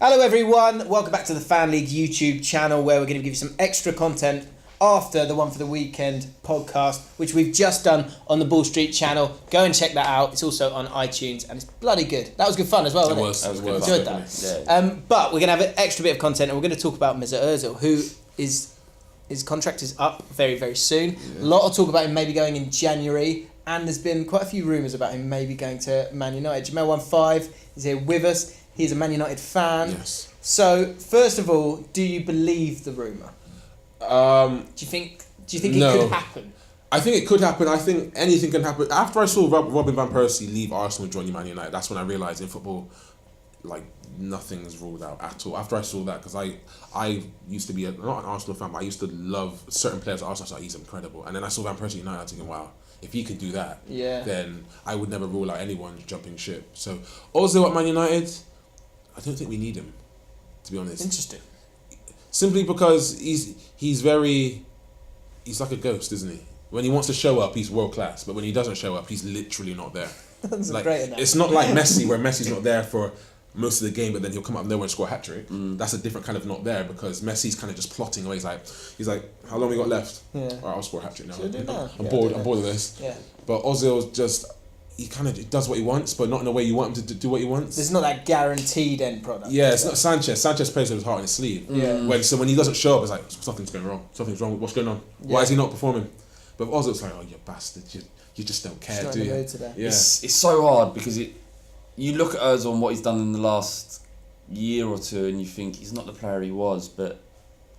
Hello everyone, welcome back to the FanLeague YouTube channel where we're going to give you some extra content after the One for the Weekend podcast, which we've just done on the Ball Street channel. Go and check that out. It's also on iTunes and it's bloody good. That was good fun as well, wasn't it? It was. Enjoyed that. Yeah. But we're going to have an extra bit of content and we're going to talk about Mesut Ozil, who his contract is up very, very soon. Yeah. A lot of talk about him maybe going in January, and there's been quite a few rumours about him maybe going to Man United. Jemel One Five is here with us. He's a Man United fan. Yes. So, first of all, do you believe the rumour? Do you think it could happen? I think it could happen. I think anything can happen. After I saw Robin Van Persie leave Arsenal and join Man United, that's when I realised in football, like, nothing's ruled out at all. After I saw that, because I used to be not an Arsenal fan, but I used to love certain players at Arsenal. So he's incredible. And then I saw Van Persie at United, I was thinking, wow, if he could do that, then I would never rule out anyone jumping ship. So Ozil at Man United, I don't think we need him, to be honest. Interesting. Simply because he's like a ghost, isn't he? When he wants to show up, he's world class. But when he doesn't show up, he's literally not there. That's like, great enough. It's not like Messi, where Messi's not there for most of the game, but then he'll come out of nowhere and score a hat-trick. That's a different kind of not there, because Messi's kind of just plotting away. He's like, how long we got left? Yeah. All right, I'll score a hat-trick now. I'm bored of this. Yeah. But Ozil's just... he kind of does what he wants, but not in a way you want him to do what he wants. There's not that guaranteed end product. Yeah, it's not Sanchez. Sanchez plays with his heart on his sleeve. Yeah. When he doesn't show up, it's like, something's going wrong. Something's wrong. What's going on? Yeah. Why is he not performing? But also it's like, oh, you bastard. You just don't care, do you? Yeah. It's so hard because you look at Ozil and what he's done in the last year or two and you think he's not the player he was, but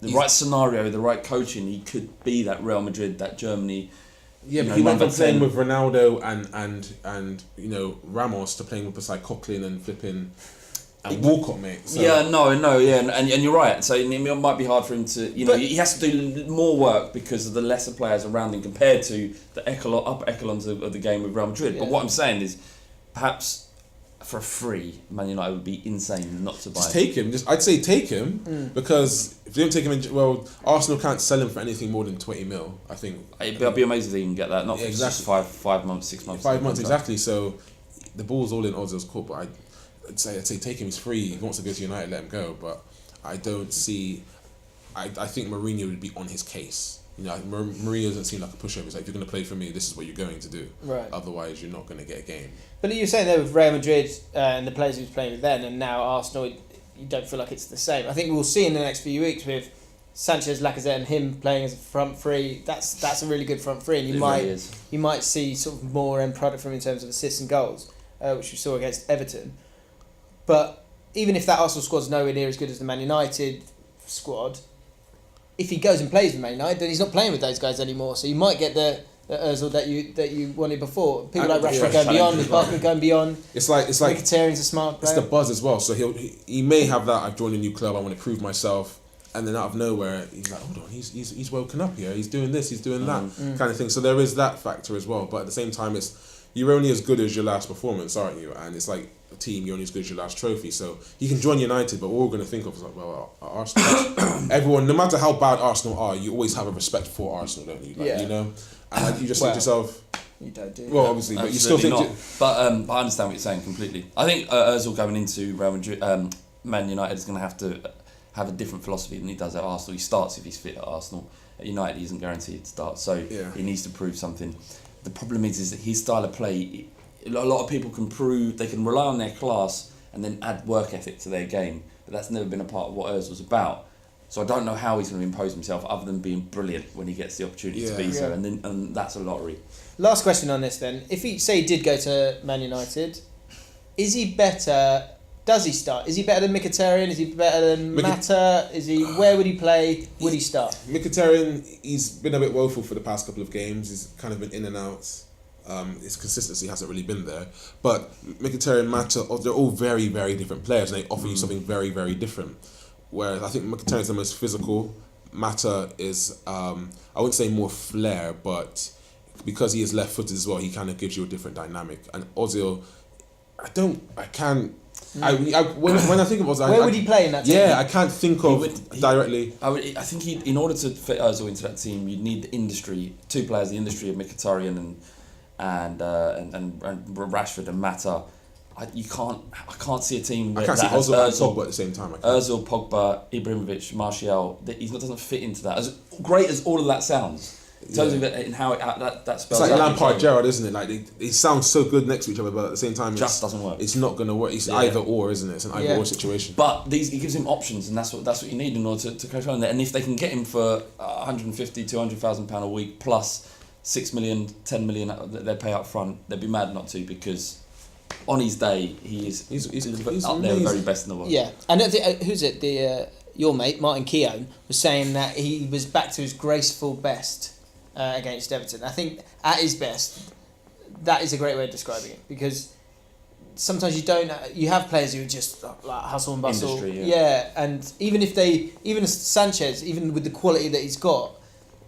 the right scenario, the right coaching, he could be that Real Madrid, that Germany. Yeah, but he went from playing with Ronaldo and Ramos to playing with beside Coquelin and flipping and Walcott, mate. So. Yeah, and you're right. So it might be hard for him to, he has to do more work because of the lesser players around him compared to the upper echelons of the game with Real Madrid. Yeah. But what I'm saying is, perhaps for free, Man United would be insane not to buy him. Take him. I'd say take him because if you don't take him, Arsenal can't sell him for anything more than 20 mil. I think it'd be amazing if they can get that. Not for just 5 months, 6 months. 5 months exactly. So the ball's all in Ozil's court. But I'd say take him. He's free. If he wants to go to United, let him go. But I don't see. I think Mourinho would be on his case. Mourinho doesn't seem like a pushover. It's like, if you're going to play for me, this is what you're going to do. Right. Otherwise, you're not going to get a game. But you were saying there with Real Madrid and the players he was playing with then, and now Arsenal, you don't feel like it's the same. I think we'll see in the next few weeks with Sanchez, Lacazette, and him playing as a front three. That's a really good front three, and you might see sort of more end product from him in terms of assists and goals, which we saw against Everton. But even if that Arsenal squad's nowhere near as good as the Man United squad, if he goes and plays with Man United, then he's not playing with those guys anymore. So you might get the Ozil that you wanted before. People like Rashford going beyond, Lukaku going beyond. It's like Mkhitaryan's a smart player. It's the buzz as well. So he may have that. I've joined a new club. I want to prove myself, and then out of nowhere he's like, hold on, he's woken up here. He's doing this. He's doing that kind of thing. So there is that factor as well. But at the same time, you're only as good as your last performance, aren't you? And it's like a team, you're only as good as your last trophy. So he can join United, but what we're going to think of is like, well, Arsenal. Everyone, no matter how bad Arsenal are, you always have a respect for Arsenal, don't you? And you just think to yourself. You don't do. Well, obviously, but you still think. Not. But I understand what you're saying completely. I think Ozil going into Real Madrid, Man United is going to have a different philosophy than he does at Arsenal. He starts if he's fit at Arsenal. At United, he isn't guaranteed to start, so he needs to prove something. The problem is that his style of play, a lot of people they can rely on their class and then add work ethic to their game, but that's never been a part of what Ozil's about. So I don't know how he's going to impose himself other than being brilliant when he gets the opportunity to be so, and that's a lottery. Last question on this then. If he did go to Man United, is he better? Does he start? Is he better than Mkhitaryan? Is he better than Mata? Where would he play? Would he start? Mkhitaryan, he's been a bit woeful for the past couple of games. He's kind of been in and out. His consistency hasn't really been there. But Mkhitaryan, Mata, they're all very, very different players, and they offer you something very, very different. Whereas I think Mkhitaryan is the most physical. Mata is, I wouldn't say more flair, but because he is left-footed as well, he kind of gives you a different dynamic. And Ozil, when I think of Ozil, where would he play in that team? Yeah, I can't think of directly. I think in order to fit Ozil into that team, you'd need the industry, two players, the industry of Mkhitaryan and Rashford and Mata. I can't see a team. I can't see Ozil and Pogba at the same time. Ozil, Pogba, Ibrahimovic, Martial. He doesn't fit into that. As great as all of that sounds, in terms of it, and how that spells. It's like Lampard, Gerrard, isn't it? Like they sound so good next to each other, but at the same time, it just doesn't work. It's not going to work. It's either or, isn't it? It's an either or situation. But it gives him options, and that's what you need in order to coach on there. And if they can get him for 150, 200,000 pound a week plus 6 million, 10 million that they pay up front, they'd be mad not to, because on his day he's up there, the very best in the world. Yeah, and who's it? Your mate Martin Keown was saying that he was back to his graceful best against Everton. I think at his best, that is a great way of describing it, because sometimes you have players who just like hustle and bustle. Industry, and even Sanchez, even with the quality that he's got,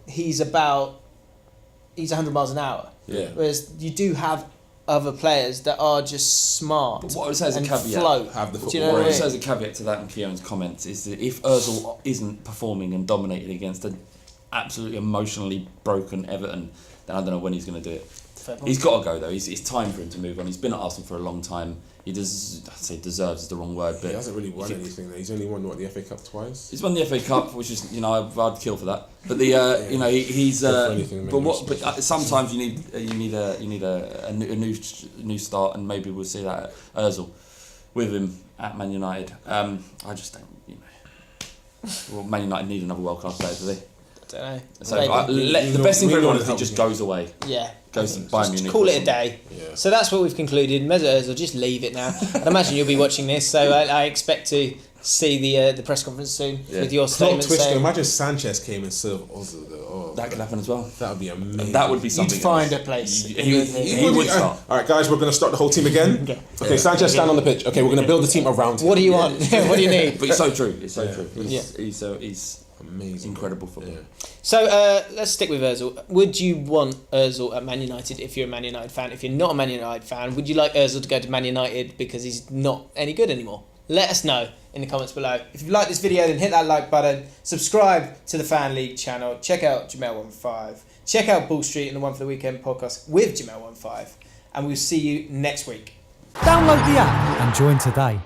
he's 100 miles an hour. Yeah. Whereas you do have other players that are just smart. But what I would say as a caveat, float. Have the football. Do you know what I what I mean? would say as a caveat to that and Keown's comments is that if Ozil isn't performing and dominating against an absolutely emotionally broken Everton, then I don't know when he's going to do it. He's got to go though. It's time for him to move on. He's been at Arsenal for a long time. He deserves is the wrong word, but he hasn't really won anything. He's only won the FA Cup twice. He's won the FA Cup, which is I'd kill for that. But he's but sometimes you need a new start, and maybe we'll see that at Ozil with him at Man United. I just don't, well, Man United need another world class player, do they? Don't know. So the best thing for everyone is he just goes away. Yeah. Goes to Bayern Munich. Call it a day. Yeah. So that's what we've concluded. Mesut Ozil, just leave it now. I'd imagine you'll be watching this, so I expect to see the press conference soon with your statement. Twister. Imagine Sanchez came instead of Ozil. That could happen as well. That would be amazing. That would be something. You'd find a place. He would start. All right, guys, we're going to start the whole team again. Okay, Sanchez, stand on the pitch. Okay, we're going to build the team around him. What do you want? What do you need? But it's so true. It's so true. He's amazing. Incredible football. Yeah. So let's stick with Ozil. Would you want Ozil at Man United if you're a Man United fan? If you're not a Man United fan, would you like Ozil to go to Man United because he's not any good anymore? Let us know in the comments below. If you like this video, then hit that like button. Subscribe to the FanLeague channel. Check out Jemel One Five. Check out Bull Street and the One for the Weekend podcast with Jemel One Five. And we'll see you next week. Download the app and join today.